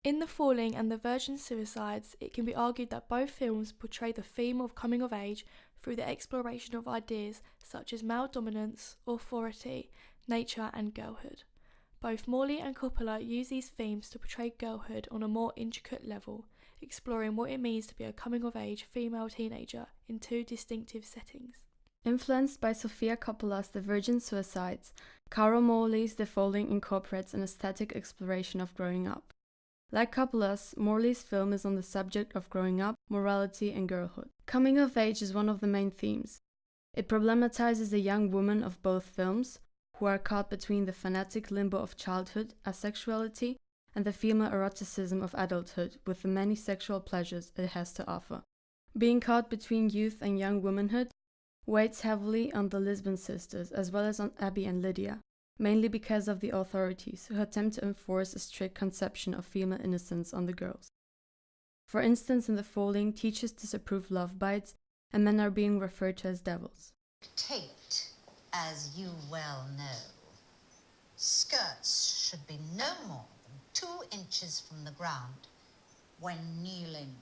In The Falling and The Virgin Suicides, it can be argued that both films portray the theme of coming of age through the exploration of ideas such as male dominance, authority, nature, and girlhood. Both Morley and Coppola use these themes to portray girlhood on a more intricate level, exploring what it means to be a coming-of-age female teenager in two distinctive settings. Influenced by Sofia Coppola's The Virgin Suicides, Carol Morley's The Falling incorporates an aesthetic exploration of growing up. Like Coppola's, Morley's film is on the subject of growing up, morality, and girlhood. Coming of age is one of the main themes. It problematizes a young woman of both films, who are caught between the fanatic limbo of childhood, asexuality, and the female eroticism of adulthood with the many sexual pleasures it has to offer. Being caught between youth and young womanhood weighs heavily on the Lisbon sisters as well as on Abby and Lydia, mainly because of the authorities who attempt to enforce a strict conception of female innocence on the girls. For instance, in The Falling, teachers disapprove love bites and men are being referred to as devils. Tate, as you well know, skirts should be no more than 2 inches from the ground when kneeling.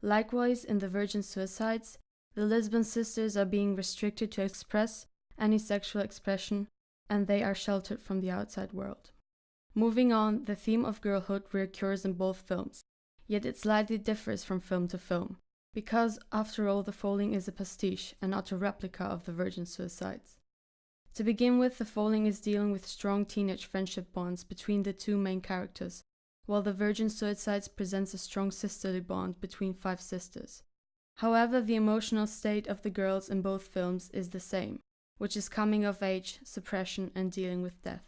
Likewise, in The Virgin Suicides, the Lisbon sisters are being restricted to express any sexual expression, and they are sheltered from the outside world. Moving on, the theme of girlhood reoccurs in both films, yet it slightly differs from film to film, because, after all, The Falling is a pastiche and not a replica of The Virgin Suicides. To begin with, The Falling is dealing with strong teenage friendship bonds between the two main characters, while The Virgin Suicides presents a strong sisterly bond between 5 sisters. However, the emotional state of the girls in both films is the same, which is coming of age, suppression, and dealing with death.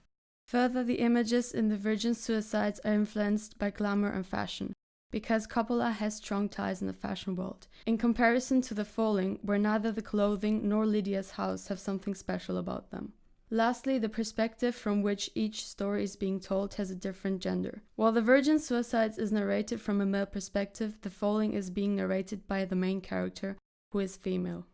Further, the images in The Virgin Suicides are influenced by glamour and fashion, because Coppola has strong ties in the fashion world, in comparison to The Falling, where neither the clothing nor Lydia's house have something special about them. Lastly, the perspective from which each story is being told has a different gender. While The Virgin Suicides is narrated from a male perspective, The Falling is being narrated by the main character, who is female.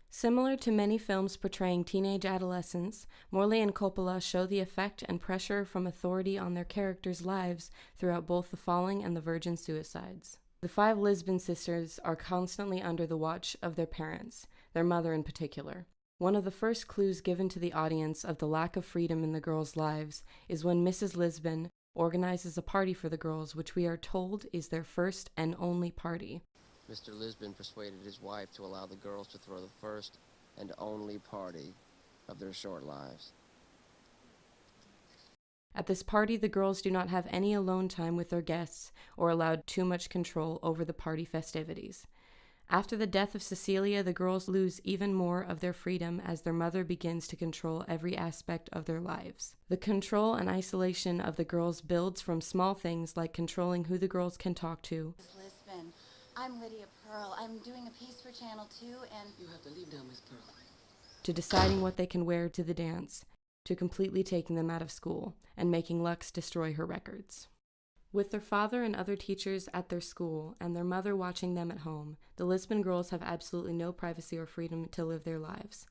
Similar to many films portraying teenage adolescents, Morley and Coppola show the effect and pressure from authority on their characters' lives throughout both The Falling and The Virgin Suicides. The 5 Lisbon sisters are constantly under the watch of their parents, their mother in particular. One of the first clues given to the audience of the lack of freedom in the girls' lives is when Mrs. Lisbon organizes a party for the girls, which we are told is their first and only party. Mr. Lisbon persuaded his wife to allow the girls to throw the first and only party of their short lives. At this party, the girls do not have any alone time with their guests or allowed too much control over the party festivities. After the death of Cecilia, the girls lose even more of their freedom as their mother begins to control every aspect of their lives. The control and isolation of the girls builds from small things like controlling who the girls can talk to. Lisbon, I'm Lydia Pearl. I'm doing a piece for Channel 2 and... You have to leave now, Miss Pearl. To deciding what they can wear to the dance, to completely taking them out of school and making Lux destroy her records. With their father and other teachers at their school and their mother watching them at home, the Lisbon girls have absolutely no privacy or freedom to live their lives.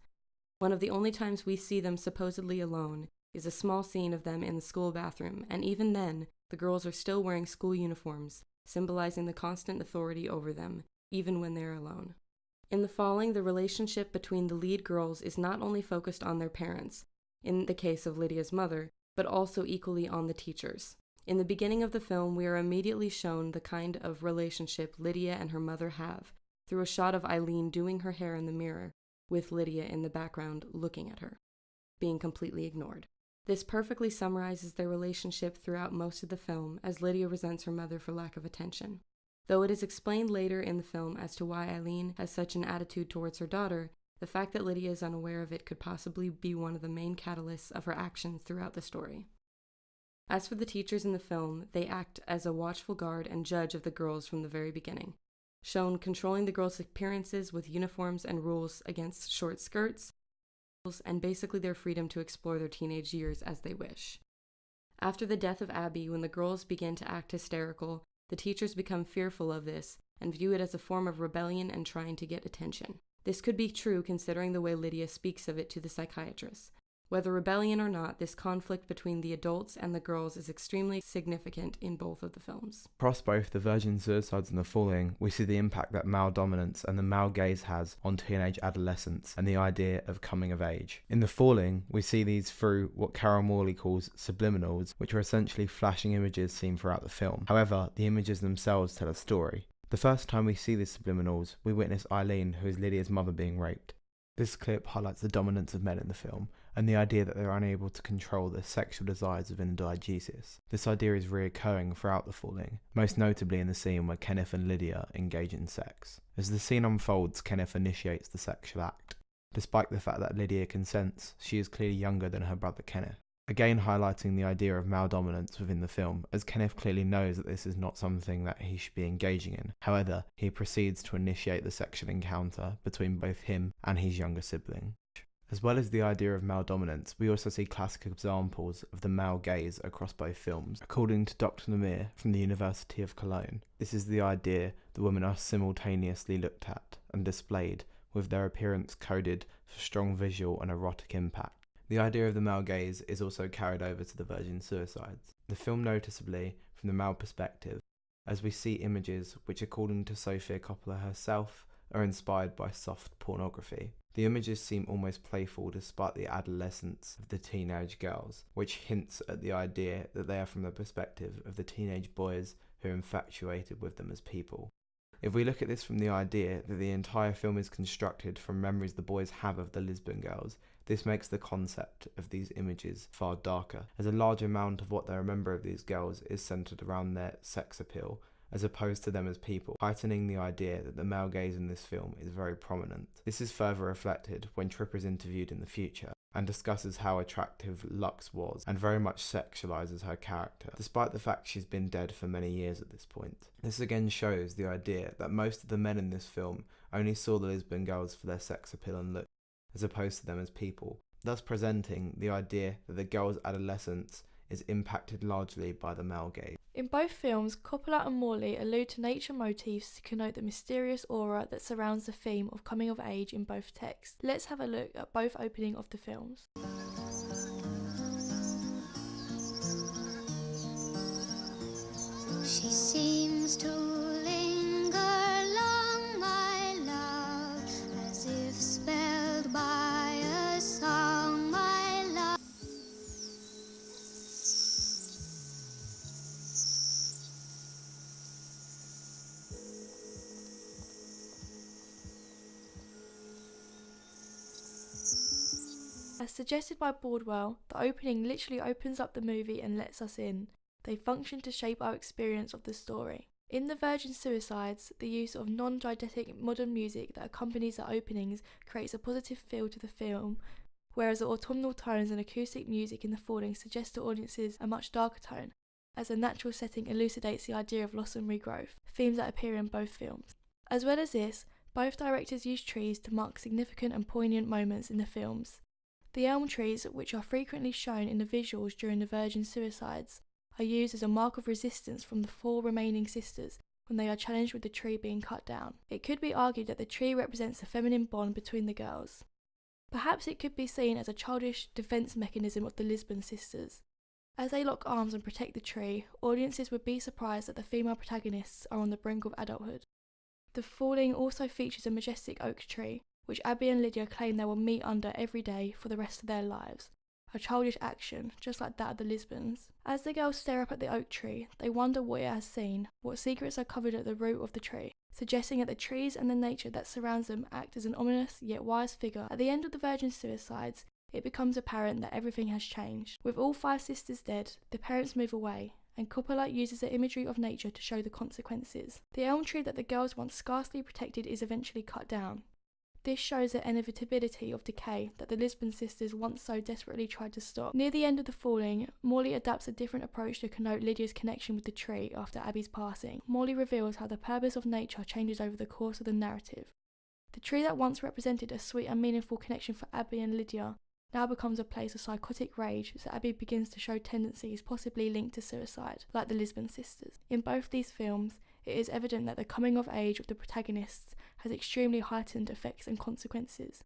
One of the only times we see them supposedly alone is a small scene of them in the school bathroom, and even then, the girls are still wearing school uniforms, symbolizing the constant authority over them, even when they're alone. In The Falling, the relationship between the lead girls is not only focused on their parents, in the case of Lydia's mother, but also equally on the teachers. In the beginning of the film, we are immediately shown the kind of relationship Lydia and her mother have, through a shot of Eileen doing her hair in the mirror, with Lydia in the background looking at her, being completely ignored. This perfectly summarizes their relationship throughout most of the film, as Lydia resents her mother for lack of attention. Though it is explained later in the film as to why Eileen has such an attitude towards her daughter, the fact that Lydia is unaware of it could possibly be one of the main catalysts of her actions throughout the story. As for the teachers in the film, they act as a watchful guard and judge of the girls from the very beginning, shown controlling the girls' appearances with uniforms and rules against short skirts, and basically their freedom to explore their teenage years as they wish. After the death of Abby, when the girls begin to act hysterical, the teachers become fearful of this and view it as a form of rebellion and trying to get attention. This could be true considering the way Lydia speaks of it to the psychiatrist. Whether rebellion or not, this conflict between the adults and the girls is extremely significant in both of the films. Across both The Virgin Suicides and The Falling, we see the impact that male dominance and the male gaze has on teenage adolescence and the idea of coming of age. In The Falling, we see these through what Carol Morley calls subliminals, which are essentially flashing images seen throughout the film. However, the images themselves tell a story. The first time we see these subliminals, we witness Eileen, who is Lydia's mother, being raped. This clip highlights the dominance of men in the film, and the idea that they are unable to control the sexual desires of indiegesis. This idea is reoccurring throughout The Falling, most notably in the scene where Kenneth and Lydia engage in sex. As the scene unfolds, Kenneth initiates the sexual act. Despite the fact that Lydia consents, she is clearly younger than her brother Kenneth. Again highlighting the idea of male dominance within the film, as Kenneth clearly knows that this is not something that he should be engaging in. However, he proceeds to initiate the sexual encounter between both him and his younger sibling. As well as the idea of male dominance, we also see classic examples of the male gaze across both films. According to Dr. Namir from the University of Cologne, this is the idea that women are simultaneously looked at and displayed, with their appearance coded for strong visual and erotic impact. The idea of the male gaze is also carried over to The Virgin Suicides. The film noticeably from the male perspective, as we see images which, according to Sofia Coppola herself, are inspired by soft pornography. The images seem almost playful despite the adolescence of the teenage girls, which hints at the idea that they are from the perspective of the teenage boys who are infatuated with them as people. If we look at this from the idea that the entire film is constructed from memories the boys have of the Lisbon girls, this makes the concept of these images far darker, as a large amount of what they remember of these girls is centred around their sex appeal, as opposed to them as people, heightening the idea that the male gaze in this film is very prominent. This is further reflected when Tripper is interviewed in the future, and discusses how attractive Lux was, and very much sexualises her character, despite the fact she's been dead for many years at this point. This again shows the idea that most of the men in this film only saw the Lisbon girls for their sex appeal and look, as opposed to them as people, thus presenting the idea that the girl's adolescence is impacted largely by the male gaze. In both films, Coppola and Morley allude to nature motifs to connote the mysterious aura that surrounds the theme of coming of age in both texts. Let's have a look at both opening of the films. She seems to linger long, my love, as if spelled by a song, my love. As suggested by Bordwell, the opening literally opens up the movie and lets us in. They function to shape our experience of the story. In The Virgin Suicides, the use of non-diegetic modern music that accompanies the openings creates a positive feel to the film, whereas the autumnal tones and acoustic music in The Falling suggest to audiences a much darker tone, as the natural setting elucidates the idea of loss and regrowth, themes that appear in both films. As well as this, both directors use trees to mark significant and poignant moments in the films. The elm trees, which are frequently shown in the visuals during The Virgin Suicides, are used as a mark of resistance from the 4 remaining sisters when they are challenged with the tree being cut down. It could be argued that the tree represents the feminine bond between the girls. Perhaps it could be seen as a childish defence mechanism of the Lisbon sisters. As they lock arms and protect the tree, audiences would be surprised that the female protagonists are on the brink of adulthood. The Falling also features a majestic oak tree, which Abby and Lydia claim they will meet under every day for the rest of their lives. A childish action, just like that of the Lisbons. As the girls stare up at the oak tree, they wonder what it has seen, what secrets are covered at the root of the tree, suggesting that the trees and the nature that surrounds them act as an ominous yet wise figure. At the end of The Virgin Suicides, it becomes apparent that everything has changed. With all 5 sisters dead, the parents move away, and Coppola uses the imagery of nature to show the consequences. The elm tree that the girls once scarcely protected is eventually cut down. This shows the inevitability of decay that the Lisbon sisters once so desperately tried to stop. Near the end of The Falling, Morley adapts a different approach to connote Lydia's connection with the tree after Abby's passing. Morley reveals how the purpose of nature changes over the course of the narrative. The tree that once represented a sweet and meaningful connection for Abby and Lydia now becomes a place of psychotic rage, so Abby begins to show tendencies possibly linked to suicide, like the Lisbon sisters. In both these films, it is evident that the coming of age of the protagonists has extremely heightened effects and consequences.